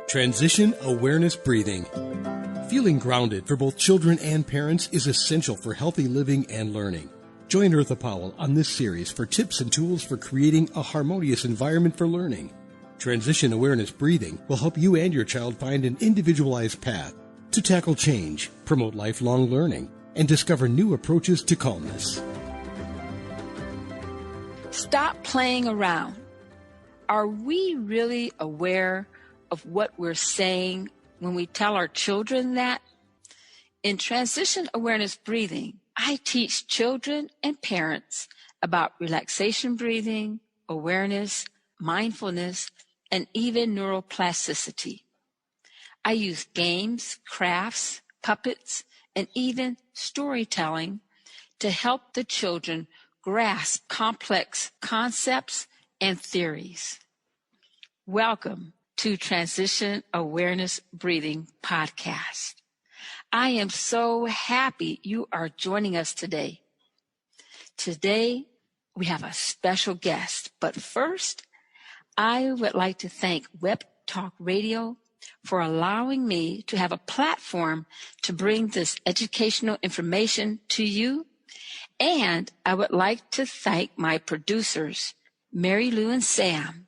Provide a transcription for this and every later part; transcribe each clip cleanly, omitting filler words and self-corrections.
Transition Awareness Breathing. Feeling grounded for both children and parents is essential for healthy living and learning. Join Eartha Powell on this series for tips and tools for creating a harmonious environment for learning. Transition Awareness Breathing will help you and your child find an individualized path to tackle change, promote lifelong learning, and discover new approaches to calmness. Stop playing around. Are we really aware of what we're saying when we tell our children that? In Transition Awareness Breathing, I teach children and parents about relaxation breathing, awareness, mindfulness, and even neuroplasticity. I use games, crafts, puppets, and even storytelling to help the children grasp complex concepts and theories. Welcome to Transition Awareness Breathing Podcast. I am so happy you are joining us today. Today, we have a special guest, but first, I would like to thank Web Talk Radio for allowing me to have a platform to bring this educational information to you. And I would like to thank my producers, Mary Lou and Sam,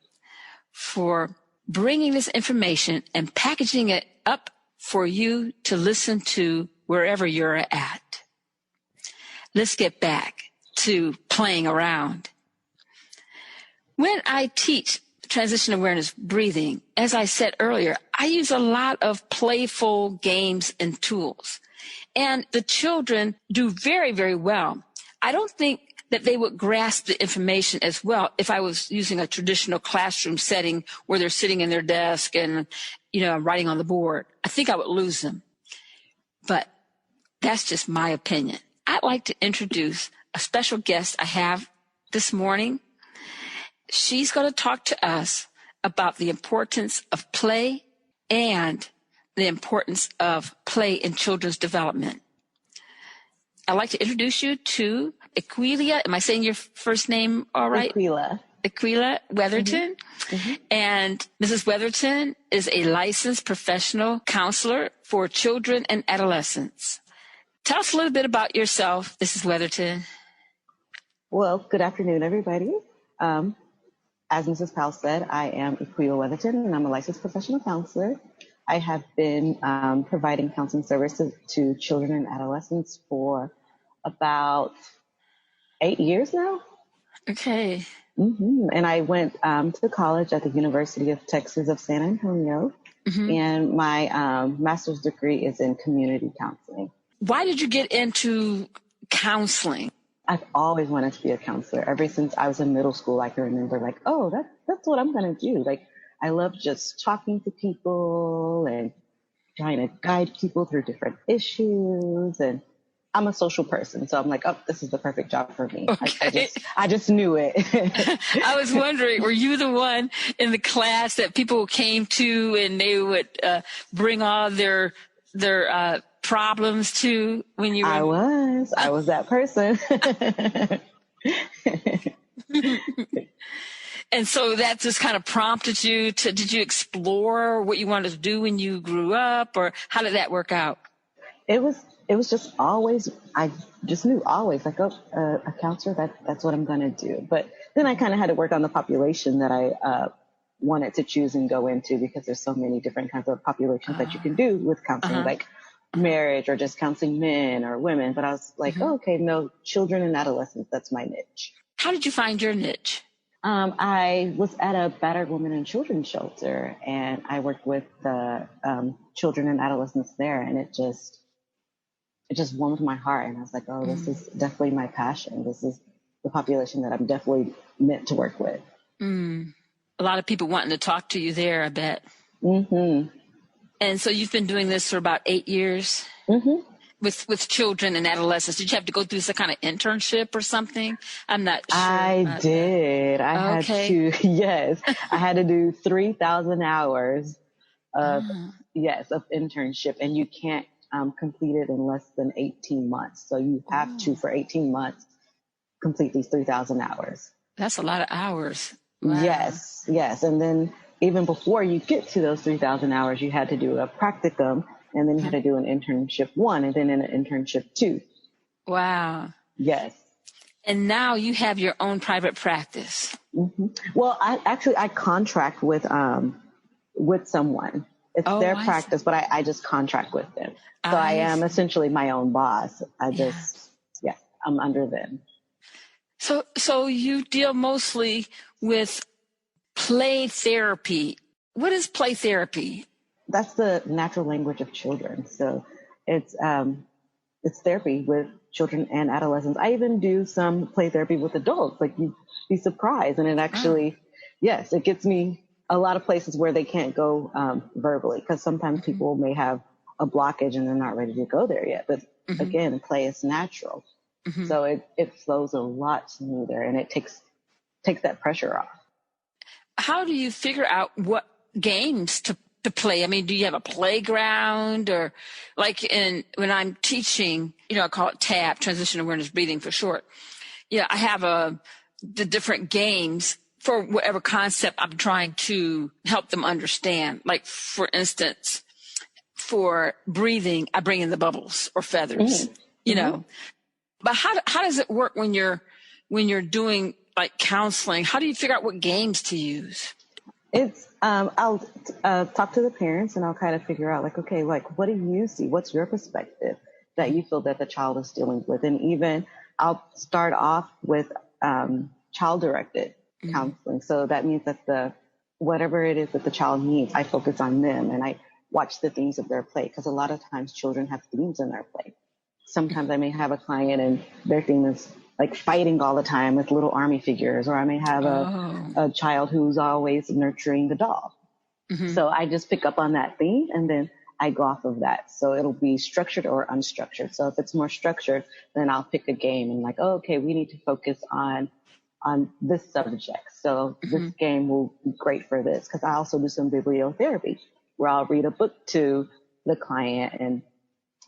for bringing this information and packaging it up for you to listen to wherever you're at. Let's get back to playing around. When I teach Transition Awareness Breathing, as I said earlier, I use a lot of playful games and tools. And the children do very, very well. I don't think that they would grasp the information as well if I was using a traditional classroom setting where they're sitting in their desk and, writing on the board. I think I would lose them. But that's just my opinion. I'd like to introduce a special guest I have this morning. She's going to talk to us about the importance of play and the importance of play in children's development. I'd like to introduce you to Aquila. Am I saying your first name all right? Aquila Weatherton. Mm-hmm. And Mrs. Weatherton is a licensed professional counselor for children and adolescents. Tell us a little bit about yourself, Mrs. Weatherton. Well, good afternoon, everybody. As Mrs. Powell said, I am Aquila Weatherton, and I'm a licensed professional counselor. I have been providing counseling services to children and adolescents for about 8 years now. Okay. Mm-hmm. And I went to college at the University of Texas of San Antonio, and my master's degree is in community counseling. Why did you get into counseling? I've always wanted to be a counselor. Ever since I was in middle school, I can remember that's what I'm going to do. I love just talking to people and trying to guide people through different issues. And I'm a social person. So I'm like, this is the perfect job for me. Okay. I just knew it. I was wondering, were you the one in the class that people came to and they would bring all their problems to when you were? I was that person. And so that just kind of prompted you did you explore what you wanted to do when you grew up, or how did that work out? It was just always, I just knew always a counselor, that's what I'm going to do. But then I kind of had to work on the population that I wanted to choose and go into, because there's so many different kinds of populations that you can do with counseling, like marriage or just counseling men or women. But I was like, no, children and adolescents, that's my niche. How did you find your niche? I was at a battered women and children's shelter, and I worked with the children and adolescents there, and it just warmed my heart. And I was like, this is definitely my passion. This is the population that I'm definitely meant to work with. A lot of people wanting to talk to you there, I bet. Mm-hmm. And so you've been doing this for about 8 years with children and adolescents. Did you have to go through some kind of internship or something? I'm not sure. I did. I had to do 3,000 hours of internship, and you can't complete it in less than 18 months. So you have to, for 18 months, complete these 3,000 hours. That's a lot of hours. Wow. Yes. And then even before you get to those 3,000 hours, you had to do a practicum, and then you had to do an internship 1, and then an internship 2. Wow. Yes. And now you have your own private practice. Mm-hmm. Well, I contract with someone. It's their practice, but I just contract with them. So I am essentially my own boss. I'm under them. So you deal mostly with play therapy. What is play therapy? That's the natural language of children. So it's therapy with children and adolescents. I even do some play therapy with adults. Like, you'd be surprised. And it actually, yes, it gets me a lot of places where they can't go verbally, because sometimes people may have a blockage and they're not ready to go there yet. But again, play is natural. So it flows a lot smoother, and it takes that pressure off. How do you figure out what games to play? I mean, do you have a playground, or like when I'm teaching, I call it TAB, Transition Awareness Breathing for short. Yeah, I have the different games for whatever concept I'm trying to help them understand. Like, for instance, for breathing, I bring in the bubbles or feathers, you know. But how does it work when you're doing like counseling? How do you figure out what games to use? It's I'll talk to the parents, and I'll kind of figure out, like, okay, like, what do you see? What's your perspective that you feel that the child is dealing with? And even I'll start off with child-directed counseling. So that means that whatever it is that the child needs, I focus on them, and I watch the themes of their play, because a lot of times children have themes in their play. Sometimes I may have a client and their theme is like fighting all the time with little army figures, or I may have a child who's always nurturing the doll. So I just pick up on that theme, and then I go off of that. So it'll be structured or unstructured. So if it's more structured, then I'll pick a game and, like, oh, okay, we need to focus on this subject. So this game will be great for this, because I also do some bibliotherapy where I'll read a book to the client and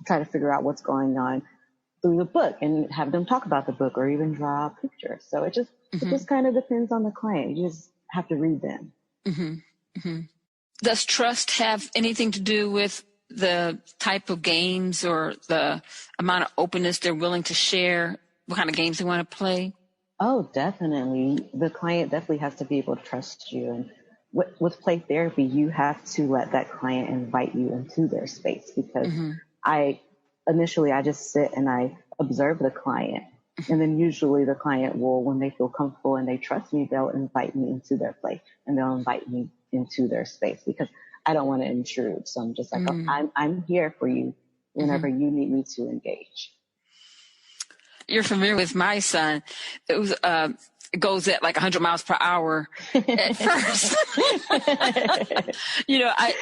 try to figure out what's going on through the book, and have them talk about the book, or even draw a picture. So it just kind of depends on the client. You just have to read them. Does trust have anything to do with the type of games or the amount of openness they're willing to share, what kind of games they want to play? Oh, definitely. The client definitely has to be able to trust you. And with play therapy, you have to let that client invite you into their space, because I just sit and I observe the client. And then usually the client will, when they feel comfortable and they trust me, they'll invite me into their play, and they'll invite me into their space, because I don't want to intrude. So I'm just like, oh, I'm here for you whenever you need me to engage. You're familiar with my son. It was, goes at like 100 miles per hour at first.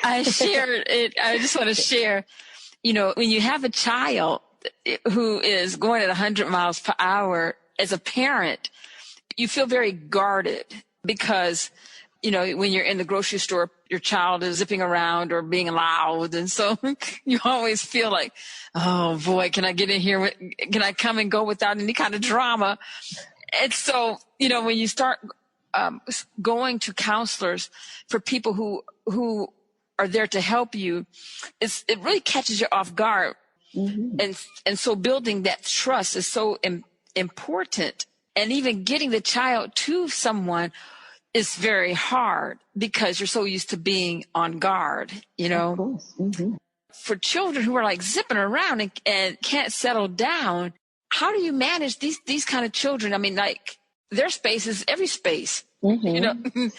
I shared it. I just want to share, when you have a child who is going at 100 miles per hour, as a parent, you feel very guarded, because, when you're in the grocery store, your child is zipping around or being loud. And so you always feel like, oh boy, can I get in here? Can I come and go without any kind of drama? And so, when you start going to counselors for people who are there to help you, it really catches you off guard. And so building that trust is so important. And even getting the child to someone is very hard, because you're so used to being on guard, Of course. For children who are like zipping around and can't settle down, how do you manage these kind of children? I mean, like, their space is every space. That's the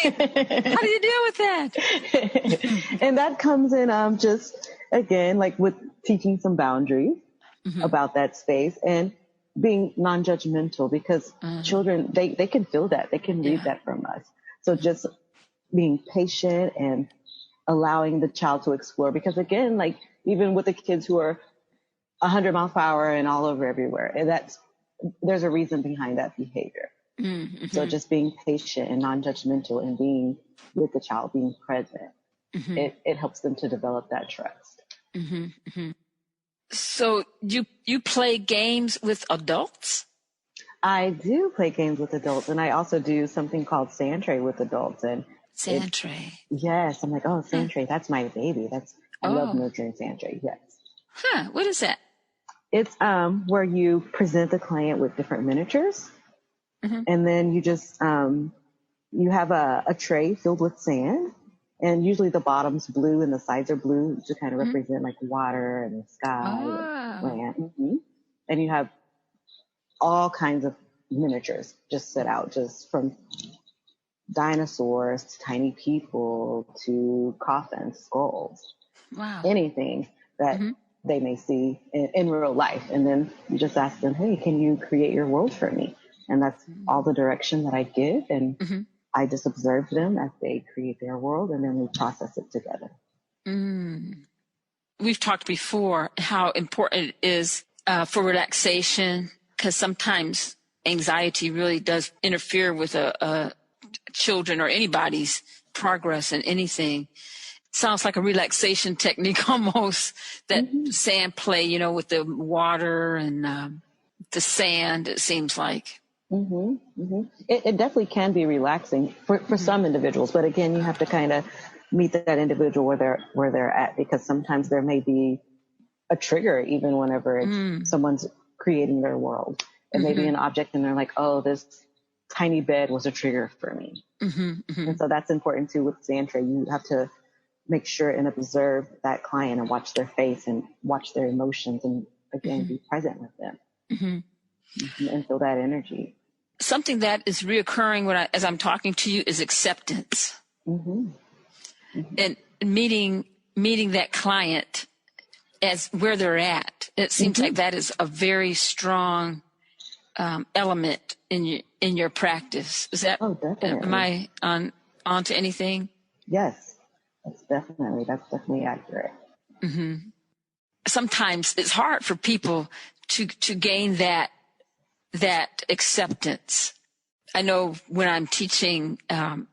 thing. How do you deal with that? And that comes in just, again, like with teaching some boundaries about that space, and being non-judgmental, because children, they can feel that. They can read that from us. So just being patient and allowing the child to explore, because again, like, even with the kids who are 100 miles per hour and all over everywhere, and there's a reason behind that behavior. So just being patient and non-judgmental, and being with the child, being present, it helps them to develop that trust. So you play games with adults? I do play games with adults, and I also do something called sand tray with adults. And it, Sand tray. yes, I'm like, oh, Huh. sand tray, that's my baby. I love Oh, nurturing sand tray. Yes. huh. What is that? It's where you present the client with different miniatures, Mm-hmm. and then you just you have a tray filled with sand, and usually the bottom's blue and the sides are blue to kind of Mm-hmm. represent like water and the sky and Oh. land. And you have all kinds of miniatures just set out, just from dinosaurs to tiny people to coffins, skulls, Wow. anything that Mm-hmm. they may see in real life. And then you just ask them, hey, can you create your world for me? And that's all the direction that I give. And Mm-hmm. I just observe them as they create their world, and then we process it together. Mm. We've talked before how important it is for relaxation, because sometimes anxiety really does interfere with a children or anybody's progress in anything. Sounds like a relaxation technique almost, that sand play, with the water and the sand, it seems like. It definitely can be relaxing for some individuals, but again, you have to kind of meet that individual where they're at, because sometimes there may be a trigger even whenever it's someone's creating their world. It may be an object and they're like, oh, this tiny bed was a trigger for me. And so that's important too with sand tray. You have to make sure and observe that client and watch their face and watch their emotions, and again, be present with them and feel that energy. Something that is reoccurring as I'm talking to you is acceptance, and meeting that client as where they're at. It seems like that is a very strong element in your practice. Is that? Oh, definitely. Am I on to anything? Yes, that's definitely accurate. Sometimes it's hard for people to gain that acceptance. I know when I'm teaching, and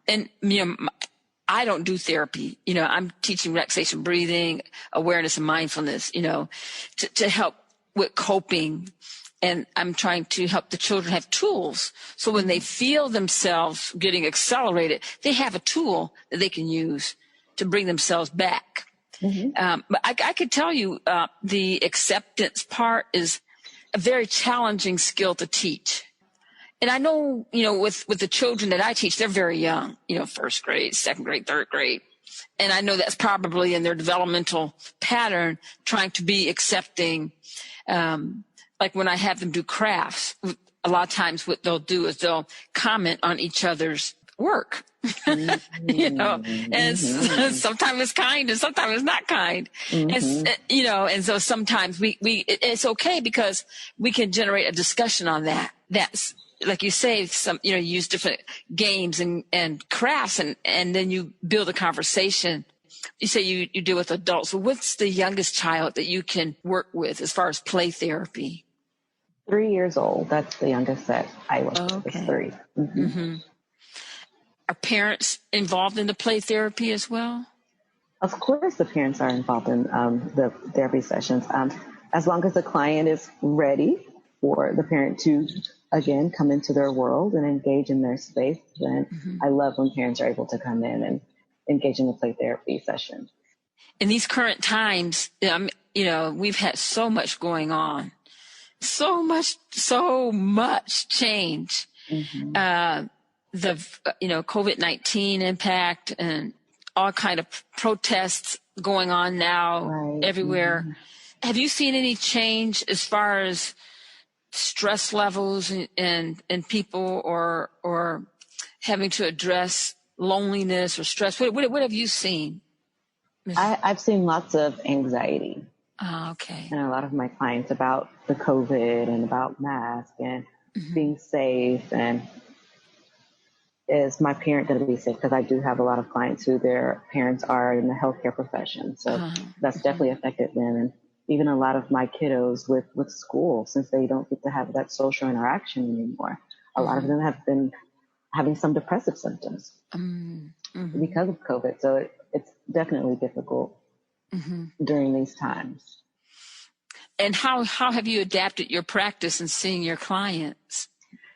I don't do therapy. I'm teaching relaxation, breathing, awareness, and mindfulness. To help with coping, and I'm trying to help the children have tools, so when they feel themselves getting accelerated, they have a tool that they can use to bring themselves back. But I could tell you, the acceptance part is a very challenging skill to teach. And I know, with the children that I teach, they're very young, first grade, second grade, third grade. And I know that's probably in their developmental pattern, trying to be accepting. Like when I have them do crafts, a lot of times what they'll do is they'll comment on each other's work, and sometimes it's kind and sometimes it's not kind. And so sometimes it's okay because we can generate a discussion on that. That's, like you say, you use different games and crafts, and then you build a conversation. You say you deal with adults. So what's the youngest child that you can work with as far as play therapy? 3 years old. That's the youngest that I work with. Is 3. Are parents involved in the play therapy as well? Of course, the parents are involved in the therapy sessions. As long as the client is ready for the parent to, again, come into their world and engage in their space, then I love when parents are able to come in and engage in the play therapy session. In these current times, we've had so much going on, so much change. The COVID-19 impact and all kind of protests going on now everywhere. Have you seen any change as far as stress levels and people or having to address loneliness or stress? What have you seen? I've seen lots of anxiety. Okay. And a lot of my clients about the COVID and about masks and being safe, and is my parent going to be safe? Because I do have a lot of clients who their parents are in the healthcare profession. So that's definitely affected them. And even a lot of my kiddos with school, since they don't get to have that social interaction anymore, a lot of them have been having some depressive symptoms because of COVID. So it's definitely difficult during these times. And how have you adapted your practice in seeing your clients?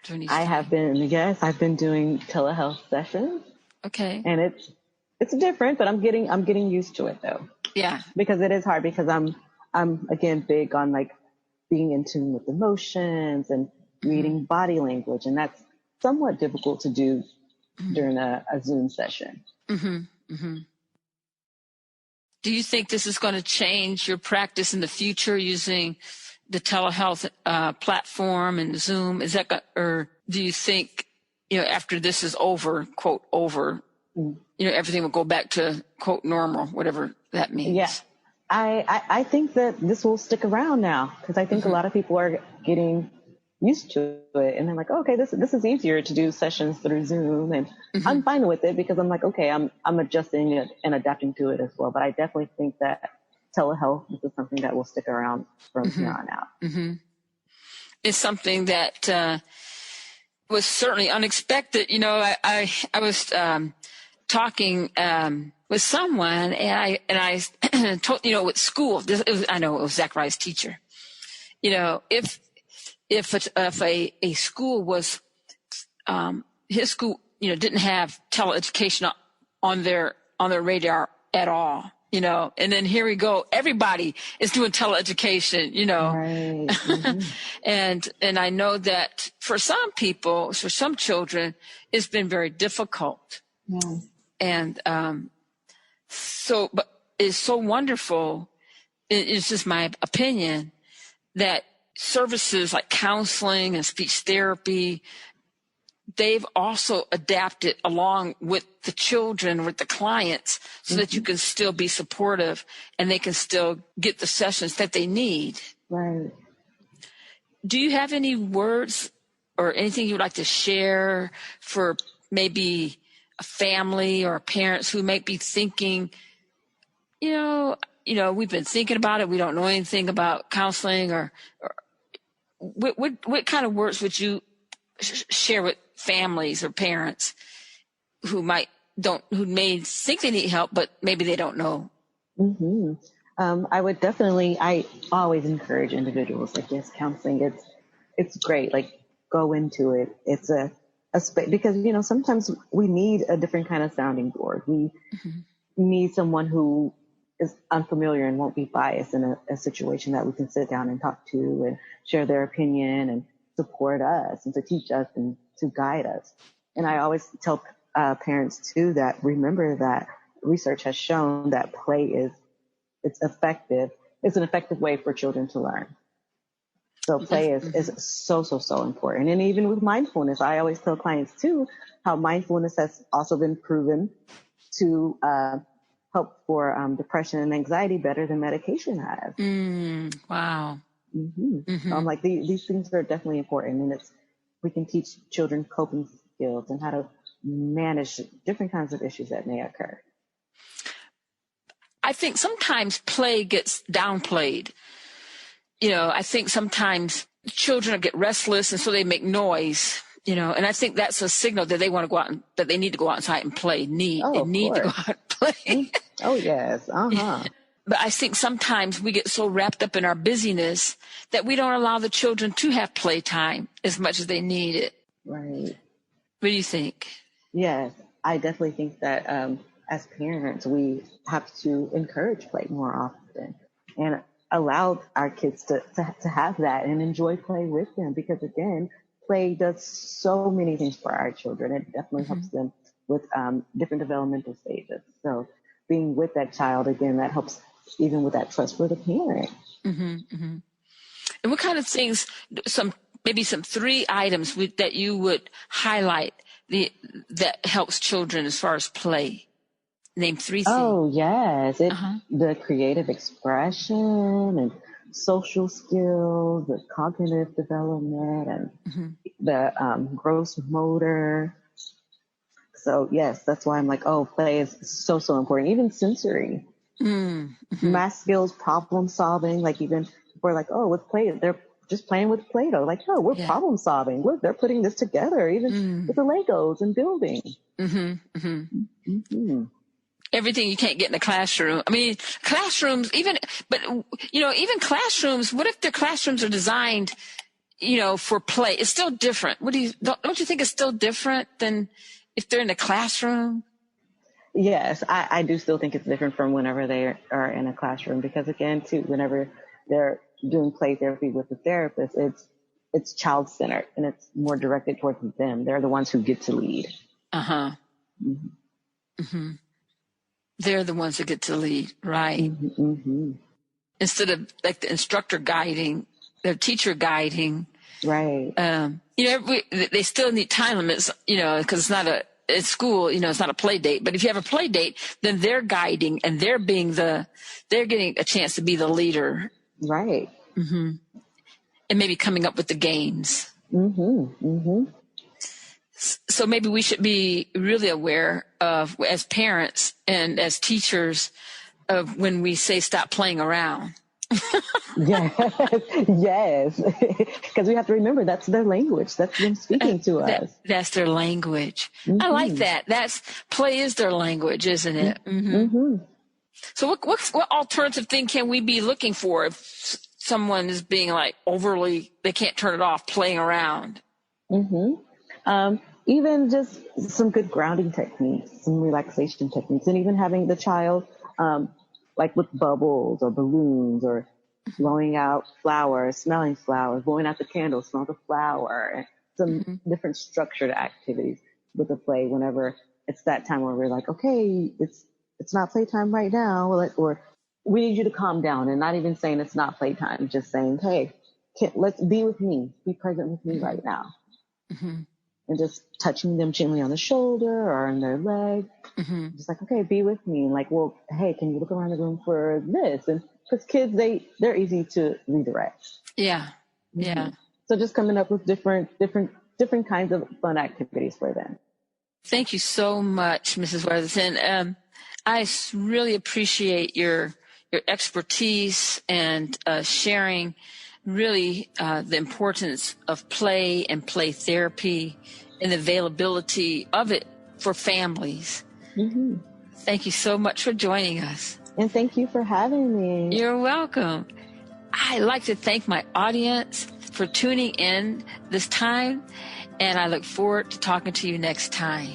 during these I times? have been, yes, I've been doing telehealth sessions, Okay. and it's different, but I'm getting used to it though, Yeah. because it is hard, because I'm again big on like being in tune with emotions and reading body language, and that's somewhat difficult to do during a Zoom session. Do you think this is going to change your practice in the future using the telehealth platform and Zoom? Is that, or do you think, after this is over, quote, over, everything will go back to, quote, normal, whatever that means? Yeah. I think that this will stick around now, because I think a lot of people are getting used to it, and they're like, okay, this is easier to do sessions through Zoom, and I'm fine with it, because I'm like, okay, I'm adjusting it and adapting to it as well. But I definitely think that telehealth is something that will stick around from here on out. It's something that was certainly unexpected. I was talking with someone, and I told, with school, I know it was Zachariah's teacher. If a school was, his school, didn't have teleeducation on their radar at all, and then here we go, everybody is doing teleeducation, Right. and I know that for some people, for some children, it's been very difficult. Yeah. And but it's so wonderful. It's just my opinion that services like counseling and speech therapy, they've also adapted along with the children, with the clients, so that you can still be supportive and they can still get the sessions that they need. Right. Do you have any words or anything you would like to share for maybe a family or parents who might be thinking, we've been thinking about it, we don't know anything about counseling, or what kind of words would you share with families or parents who may think they need help, but maybe they don't know? I always encourage individuals, like, yes, counseling, it's great. Like, go into it. It's a space, because, sometimes we need a different kind of sounding board. We need someone who is unfamiliar and won't be biased in a situation that we can sit down and talk to and share their opinion and support us and to teach us and to guide us. And I always tell parents too that remember that research has shown that play it's effective. It's an effective way for children to learn. So play is so important. And even with mindfulness, I always tell clients too how mindfulness has also been proven to help for depression and anxiety better than medication has. Wow. So I'm like, these things are definitely important, and we can teach children coping skills and how to manage different kinds of issues that may occur. I think sometimes play gets downplayed. I think sometimes children get restless, and so they make noise. And I think that's a signal that they want to go out and that they need to go outside and play. Need to go out and play. Oh yes, But I think sometimes we get so wrapped up in our busyness that we don't allow the children to have playtime as much as they need it. Right. What do you think? Yes, I definitely think that as parents, we have to encourage play more often and allow our kids to have that and enjoy play with them, because again, play does so many things for our children. It definitely helps them with different developmental stages. So being with that child, again, that helps even with that trust for the parent. And what kind of things, maybe some 3 items that you would highlight that helps children as far as play? Name 3 things. Oh yes, the creative expression and social skills, the cognitive development, and the gross motor. So yes, that's why I'm like, play is so important. Even sensory, math skills, problem solving. Like even we're like, with play, they're just playing with Play-Doh. Like, we're problem solving. They're putting this together, even with the Legos and building. Everything you can't get in the classroom. I mean, classrooms, even classrooms, what if the classrooms are designed, for play, it's still different. Don't you think it's still different than if they're in the classroom? Yes, I do still think it's different from whenever they are in a classroom, because again, too, whenever they're doing play therapy with the therapist, it's child-centered and it's more directed towards them. They're the ones who get to lead. Uh-huh. Mm-hmm. Mm-hmm. They're the ones that get to lead, right? Mm-hmm. Mm-hmm. Instead of like the instructor guiding, the teacher guiding. Right. They still need time limits, because it's not at school, it's not a play date. But if you have a play date, then they're guiding and they're getting a chance to be the leader. Right. Mm-hmm. And maybe coming up with the games. Mm-hmm. Mm-hmm. So maybe we should be really aware of, as parents and as teachers, of when we say stop playing around. Yes. Because we have to remember that's their language. That's them speaking to us. That's their language. Mm-hmm. I like that. Play is their language, isn't it? Mm-hmm. Mm-hmm. So what alternative thing can we be looking for if someone is being like overly, they can't turn it off, playing around? Mm-hmm. Even just some good grounding techniques, some relaxation techniques, and even having the child, like with bubbles or balloons or blowing out flowers, smelling flowers, blowing out the candle, smell the flower, and some different structured activities with the play whenever it's that time where we're like, okay, it's not playtime right now, or we need you to calm down, and not even saying it's not playtime, just saying, hey, let's be with me, be present with me right now. Mm-hmm. And just touching them gently on the shoulder or on their leg. Mm-hmm. Just like, okay, be with me. And like, well, hey, can you look around the room for this? And because kids, they're easy to redirect. Yeah. Mm-hmm. Yeah. So just coming up with different kinds of fun activities for them. Thank you so much, Mrs. Worthington. I really appreciate your expertise and sharing really the importance of play and play therapy and the availability of it for families. Mm-hmm. Thank you so much for joining us. And thank you for having me. You're welcome. I'd like to thank my audience for tuning in this time, and I look forward to talking to you next time.